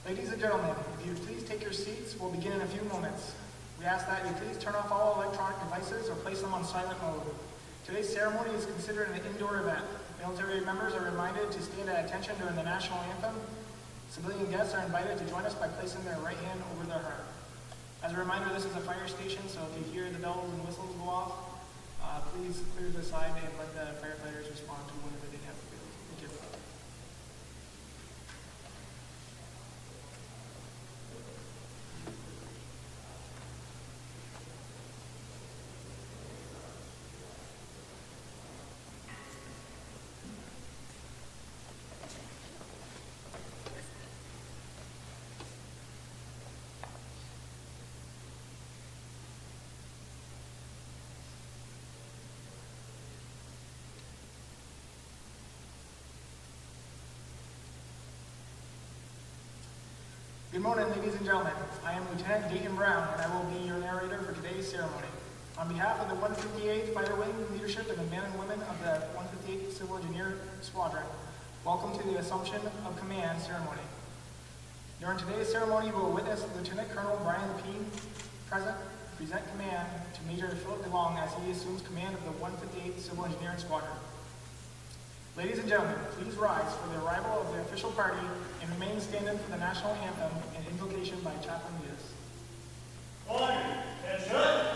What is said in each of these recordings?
Ladies and gentlemen, if you please take your seats, we'll begin in a few moments. We ask that you please turn off all electronic devices or place them on silent mode. Today's ceremony is considered an indoor event. Military members are reminded to stand at attention during the national anthem. Civilian guests are invited to join us by placing their right hand over their heart. As a reminder, this is a fire station, so if you hear the bells and whistles go off, please clear the side and let the firefighters respond to whatever they have to do. Thank you. Good morning, ladies and gentlemen. I am Lieutenant Dayton Brown, and I will be your narrator for today's ceremony. On behalf of the 158th Fighter Wing leadership and the men and women of the 158th Civil Engineer Squadron, welcome to the Assumption of Command ceremony. During today's ceremony, we will witness Lieutenant Colonel Brian Lepine present command to Major Philip DeLong as he assumes command of the 158th Civil Engineering Squadron. Ladies and gentlemen, please rise for the arrival of the official party and remain standing for the national anthem and invocation by Chaplain Leaders. Order, attention!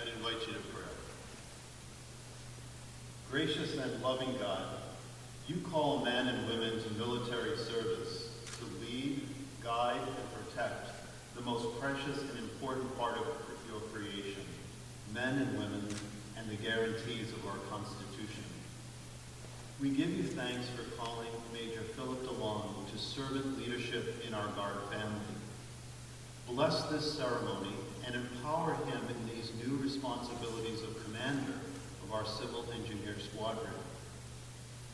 I'd invite you to prayer. Gracious and loving God, you call men and women to military service to lead, guide, and protect the most precious and important part of your creation, men and women, and the guarantees of our Constitution. We give you thanks for calling Major Philip DeLong to servant leadership in our Guard family. Bless this ceremony and empower him in these new responsibilities of commander of our Civil Engineer Squadron.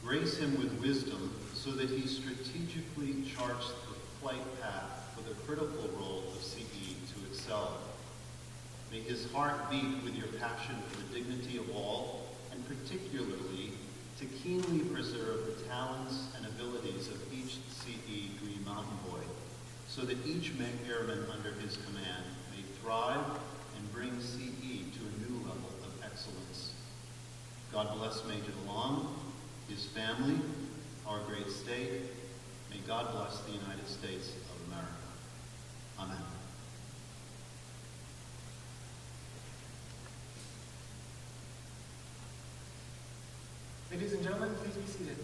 Grace him with wisdom so that he strategically charts the flight path for the critical role of CE to excel. May his heart beat with your passion for the dignity of all, and particularly to keenly preserve the talents and abilities of each CE Green Mountain Boy, so that each airman under his command may thrive and bring CE to a new level of excellence. God bless Major DeLong, his family, our great state. May God bless the United States of America. Amen. Ladies and gentlemen, please be seated.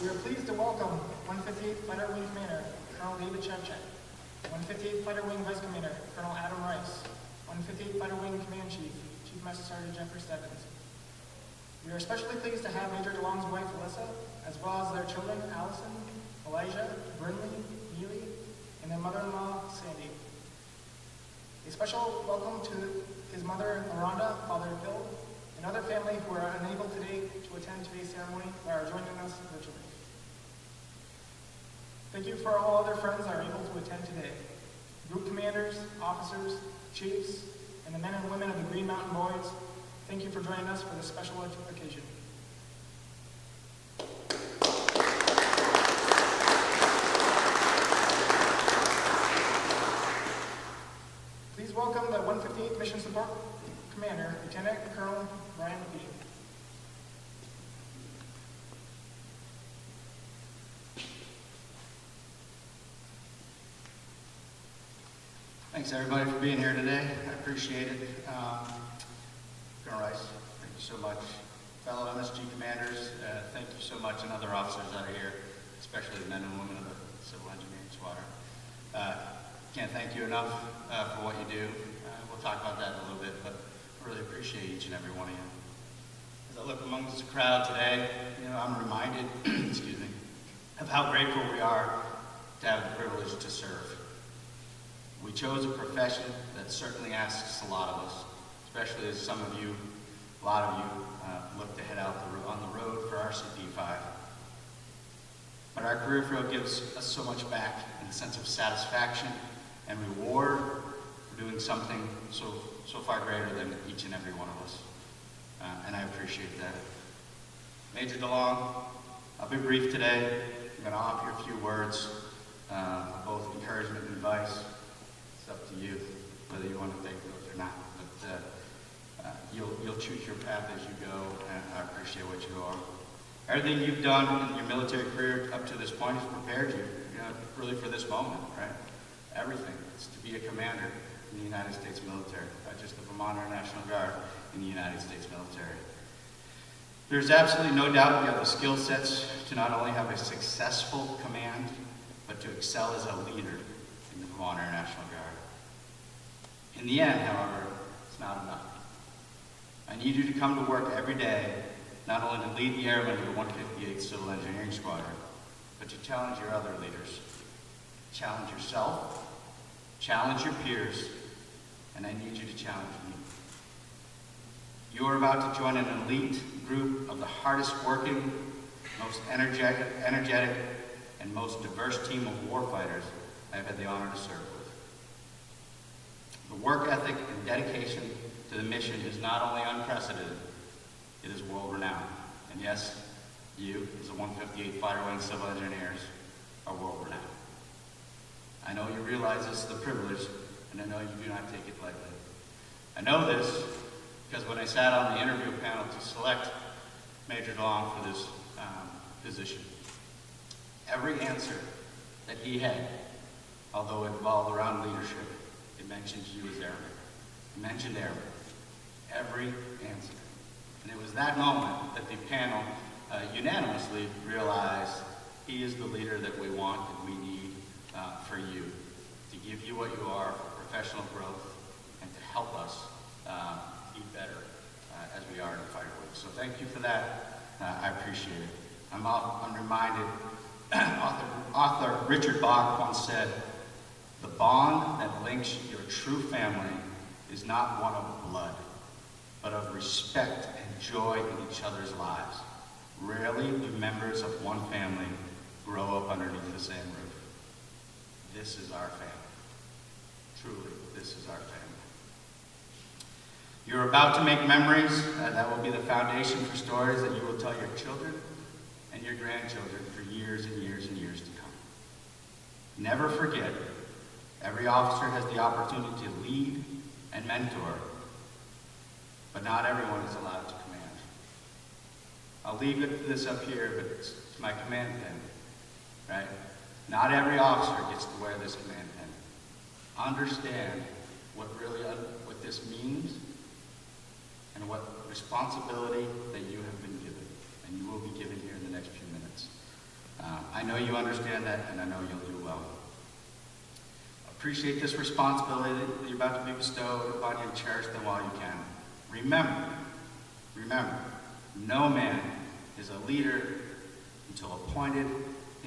We are pleased to welcome 158th Fighter Wing Commander, Colonel David Shevchuk, 158th Fighter Wing Vice Commander, Colonel Adam Rice, 158th Fighter Wing Command Chief, Chief Master Sergeant Jeffrey Stebbins. We are especially pleased to have Major DeLong's wife, Alyssa, as well as their children, Allison, Elijah, Brinley, Neely, and their mother-in-law, Sandy. A special welcome to his mother, Miranda, Father Bill, and other family who are unable today to attend today's ceremony but are joining us virtually. Thank you for all other friends that are able to attend today. Group commanders, officers, chiefs, and the men and women of the Green Mountain Boys, thank you for joining us for this special occasion. Please welcome the 158th Mission Support Commander, Lieutenant Colonel Brian McGee. Thanks everybody for being here today. I appreciate it. Colonel Rice, thank you so much. Fellow MSG commanders, thank you so much, and other officers that are here, especially the men and women of the Civil Engineering Squadron. Can't thank you enough for what you do. We'll talk about that in a little bit, but I really appreciate each and every one of you. As I look amongst the crowd today, I'm reminded, excuse me, of how grateful we are to have the privilege to serve. We chose a profession that certainly asks a lot of us, especially as some of you, a lot of you, look to head out on the road for RCP5. But our career field gives us so much back in the sense of satisfaction and reward for doing something so far greater than each and every one of us. And I appreciate that. Major DeLong, I'll be brief today. I'm going to offer you a few words, both encouragement and advice. It's up to you whether you want to take those or not. But you'll choose your path as you go, and I appreciate what you are. Everything you've done in your military career up to this point has prepared you, really for this moment, right? Everything. It's to be a commander in the United States military, not just the Vermont Air National Guard in the United States military. There's absolutely no doubt you have the skill sets to not only have a successful command, but to excel as a leader in the Vermont Air National Guard. In the end, however, it's not enough. I need you to come to work every day, not only to lead the airmen of the 158th Civil Engineering Squadron, but to challenge your other leaders. Challenge yourself, challenge your peers, and I need you to challenge me. You are about to join an elite group of the hardest working, most energetic, and most diverse team of warfighters I have had the honor to serve with. The work ethic and dedication to the mission is not only unprecedented, it is world-renowned. And yes, you, as the 158th Fighter Wing Civil Engineers, are world-renowned. I know you realize this is a privilege, and I know you do not take it lightly. I know this because when I sat on the interview panel to select Major DeLong for this position, every answer that he had, although it revolved around leadership, it mentioned you as airman. It mentioned airmen. Every answer. And it was that moment that the panel unanimously realized he is the leader that we want and we need for you, to give you what you are for professional growth and to help us be better as we are in the fighter wing. So thank you for that. I appreciate it. I'm reminded, author Richard Bach once said, "The bond that links your true family is not one of blood, but of respect and joy in each other's lives. Rarely do members of one family grow up underneath the same roof. This is our family. Truly, this is our family." You're about to make memories that will be the foundation for stories that you will tell your children and your grandchildren for years and years and years to come. Never forget, every officer has the opportunity to lead and mentor, but not everyone is allowed to command. I'll leave this up here, but it's my command pin, right? Not every officer gets to wear this command pin. Understand what this means and what responsibility that you have been given, and you will be given here in the next few minutes. I know you understand that, and I know you'll do well. Appreciate this responsibility that you're about to be bestowed upon you and cherish them while you can. Remember, no man is a leader until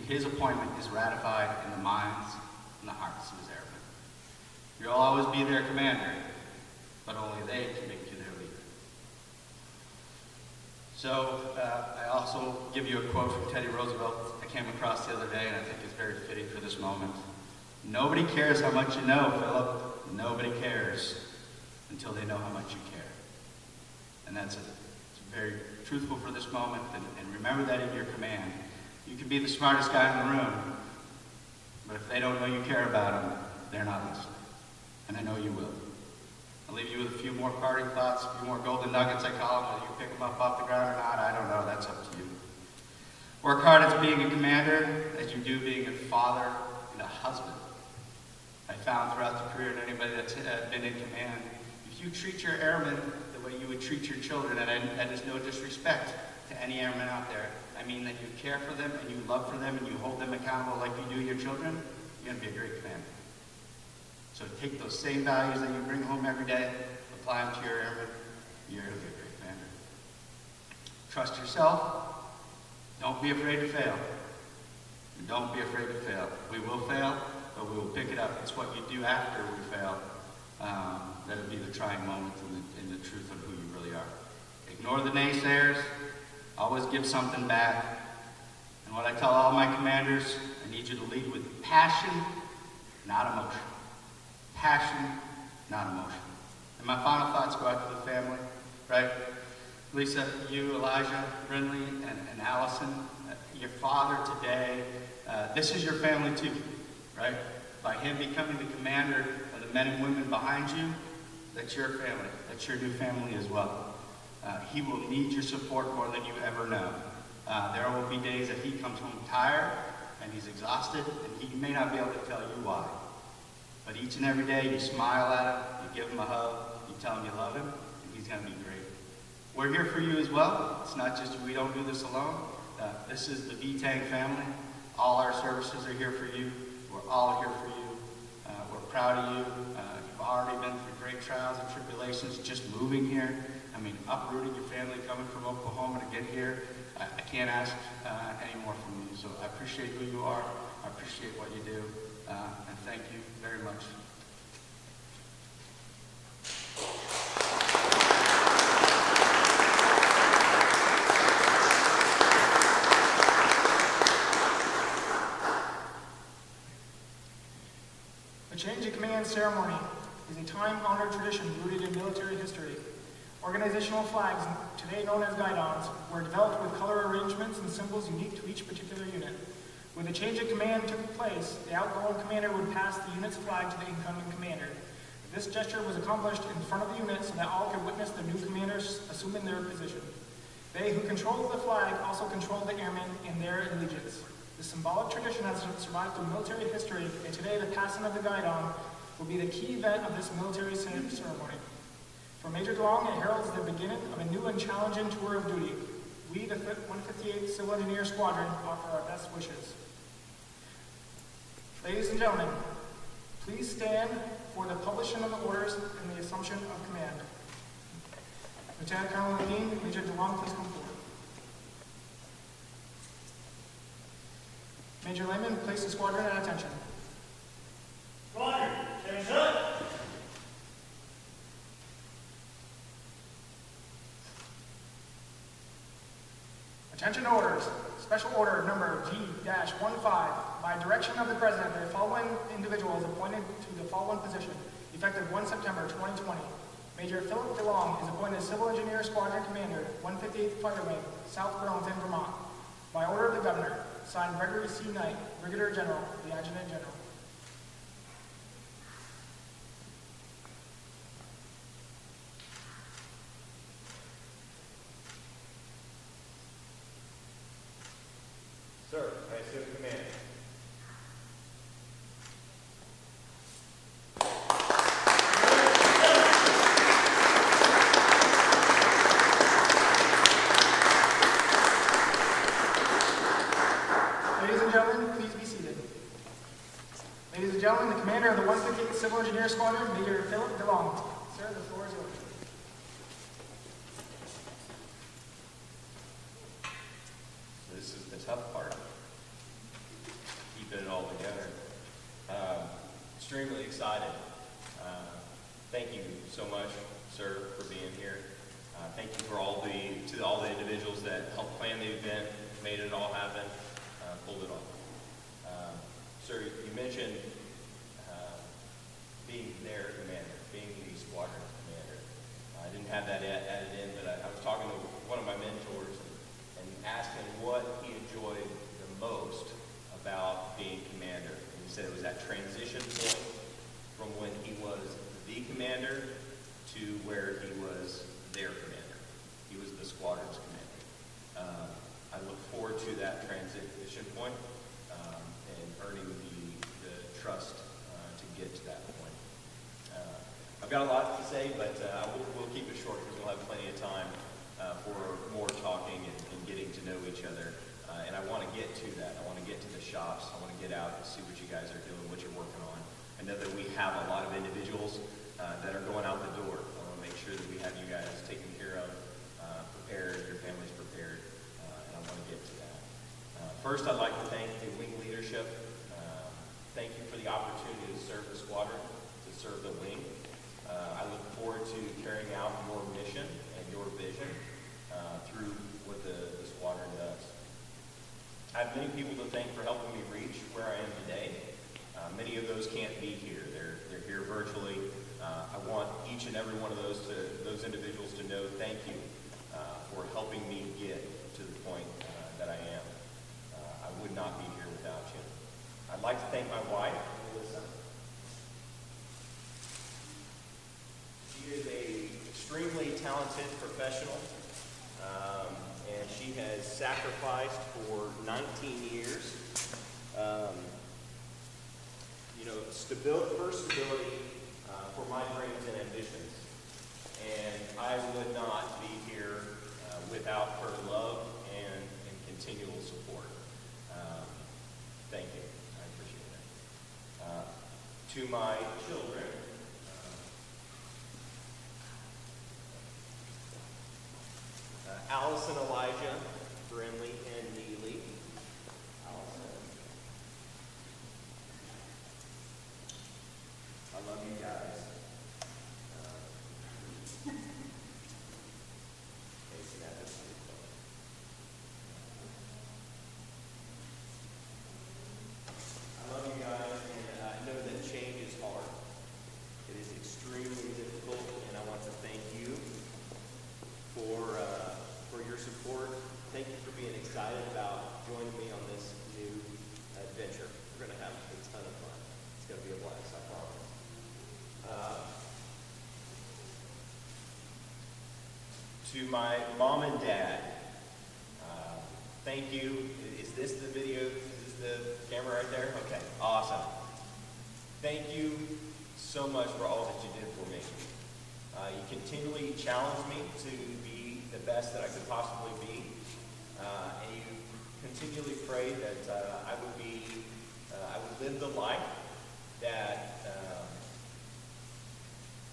his appointment is ratified in the minds and the hearts of his airmen. You'll always be their commander, but only they can make you their leader. So I also give you a quote from Teddy Roosevelt I came across the other day, and I think it's very fitting for this moment. Nobody cares how much you know, Philip. Nobody cares until they know how much you care. And it's very truthful for this moment, and remember that in your command. You can be the smartest guy in the room, but if they don't know you care about them, they're not listening. And I know you will. I'll leave you with a few more parting thoughts, a few more golden nuggets, I call them. Whether you pick them up off the ground or not, I don't know. That's up to you. Work hard as being a commander, as you do being a father and a husband. I found throughout the career of anybody that's been in command, if you treat your airmen the way you would treat your children, and that is no disrespect to any airmen out there, I mean that you care for them and you love for them and you hold them accountable like you do your children, you're going to be a great commander. So take those same values that you bring home every day, apply them to your airmen, you're going to be a great commander. Trust yourself. Don't be afraid to fail. And don't be afraid to fail. We will fail, but we will pick it up. It's what you do after we fail that'll be the trying moment in the truth of who you really are. Ignore the naysayers. Always give something back. And what I tell all my commanders, I need you to lead with passion, not emotion. Passion, not emotion. And my final thoughts go out to the family, right? Lisa, you, Elijah, Brindley, and Allison, your father today, this is your family too, right? By him becoming the commander of the men and women behind you, that's your family. That's your new family as well. He will need your support more than you ever know. There will be days that he comes home tired and he's exhausted, and he may not be able to tell you why. But each and every day you smile at him, you give him a hug, you tell him you love him, and he's going to be great. We're here for you as well. It's not just we don't do this alone. This is the VTAG family. All our services are here for you. We're all here for you. We're proud of you. You've already been through great trials and tribulations just moving here. I mean, uprooting your family, coming from Oklahoma to get here. I can't ask any more from you. So I appreciate who you are. I appreciate what you do. And thank you very much. The change of command ceremony is a time-honored tradition rooted in military history. Organizational flags, today known as guidons, were developed with color arrangements and symbols unique to each particular unit. When the change of command took place, the outgoing commander would pass the unit's flag to the incoming commander. This gesture was accomplished in front of the unit so that all could witness the new commanders assuming their position. They who controlled the flag also controlled the airmen in their allegiance. The symbolic tradition has survived through military history, and today the passing of the guidon will be the key event of this military ceremony. For Major DeLong, it heralds the beginning of a new and challenging tour of duty. We, the 158th Civil Engineer Squadron, offer our best wishes. Ladies and gentlemen, please stand for the publishing of the orders and the assumption of command. Lieutenant Colonel Dean, Major DeLong, please come forward. Major Lehman, place the squadron at attention. Squadron, attention! Attention to orders. Special order number G-15. By direction of the President, the following individuals appointed to the following position, effective 1 September 2020. Major Philip DeLong is appointed Civil Engineer Squadron Commander, 158th Fighter Wing, South Burlington, Vermont. By order of the Governor, signed Gregory C. Knight, Brigadier General, the Adjutant General. Sir, I assume command. Ladies and gentlemen, please be seated. Ladies and gentlemen, the commander of the 158th Civil Engineer Squadron, Major Philip DeLong. Sir, the floor is yours. This is the tough part. much, sir, for being here. Thank you for all the individuals that helped plan the event, made it all happen, pulled it off. Sir, you mentioned being their commander, being the squadron commander. I didn't have that added in, but I was talking to one of my mentors and asked him what he enjoyed the most about being commander. And he said it was that transition point from when he was the commander to where he was their commander. He was the squadron's commander. I look forward to that transition point and earning the trust to get to that point. I've got a lot to say, but we'll keep it short because we'll have plenty of time for more talking and getting to know each other. And I want to get to that. I want to get to the shops. I want to get out and see what you guys are doing, what you're working on. I know that we have a lot of individuals that are going out the door. I want to make sure that we have you guys taken care of, prepared, your families prepared, and I want to get to that. First, I'd like to thank the wing leadership. Thank you for the opportunity to serve the squadron, to serve the wing. I look forward to carrying out your mission and your vision through what the squadron does. I have many people to thank for helping me reach where I am today. Many of those can't be here. They're here virtually. I want each and every one of those individuals to know thank you for helping me get to the point that I am. I would not be here without you. I'd like to thank my wife, Melissa. She is an extremely talented professional, and she has sacrificed for 19 years. Stability for my dreams and ambitions. And I would not be here without her love and continual support. Thank you. I appreciate it. To my children, Allison, Elijah, Brinley, and Neely. Allison. I love you guys. I love you guys, and I know that change is hard. It is extremely difficult, and I want to thank you for your support. Thank you for being excited about joining me on this new adventure. We're going to have a ton of fun. It's going to be a blast, I promise. To my mom and dad, thank you. Is this the video? Is this the camera right there? Okay, awesome. Thank you so much for all that you did for me. You continually challenged me to be the best that I could possibly be, and you continually prayed that I would live the life that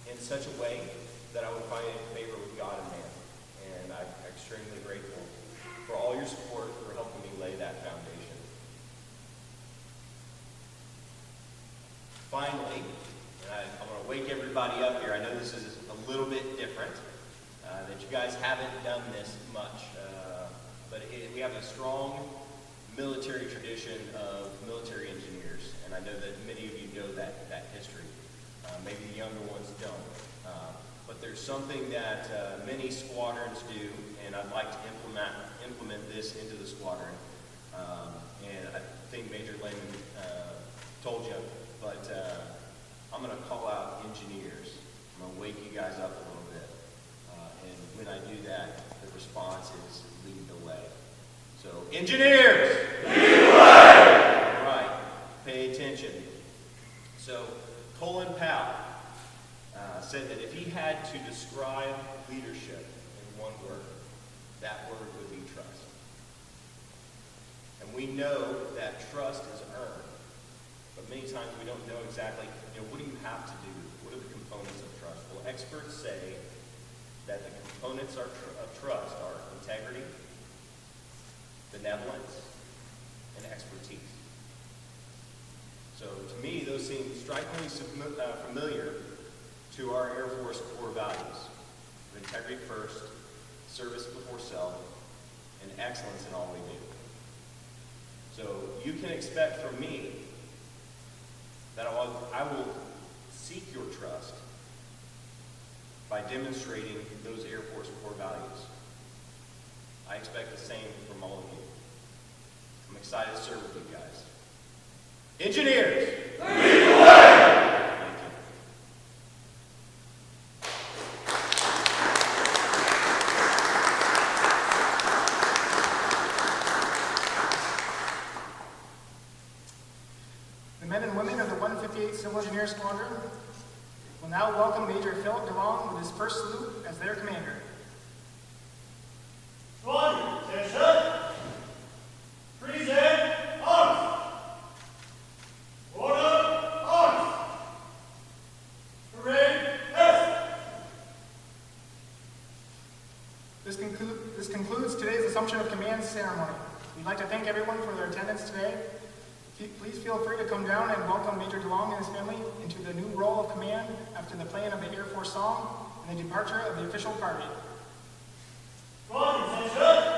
in such a way that I would find favor with God and man. And I'm extremely grateful for all your support for helping me lay that foundation. Finally, and I'm going to wake everybody up here. I know this is a little bit different, that you guys haven't done this much, but we have a strong military tradition of military engineers, and I know that many of you know that history. Maybe the younger ones don't. But there's something that many squadrons do, and I'd like to implement this into the squadron. And I think Major Lehman told you, but I'm going to call out engineers. I'm going to wake you guys up a little bit. And when I do that, the response is lead the way. So, engineers! Lead the way! All right, pay attention. So, Colin Powell said that if he had to describe leadership in one word, that word would be trust. And we know that trust is earned, but many times we don't know exactly, what do you have to do? What are the components of trust? Well, experts say that the components of trust are integrity, benevolence, and expertise. So to me, those seem strikingly familiar to our Air Force core values of integrity first, service before self, and excellence in all we do. So you can expect from me that I will seek your trust by demonstrating those Air Force core values. I expect the same from all of you. I'm excited to serve with you guys. Engineers! Lead the way! Thank you. The men and women of the 158th Civil Engineer Squadron will now welcome Major Philip DeLong with his first salute as their commander. Squadron, attention! Present arms! Order, arms! Parade, yes! This concludes today's Assumption of Command ceremony. We'd like to thank everyone for their attendance today. Please feel free to come down and welcome Major DeLong and his family into the new role of command after the playing of the Air Force song and the departure of the official party. Squadron, attention!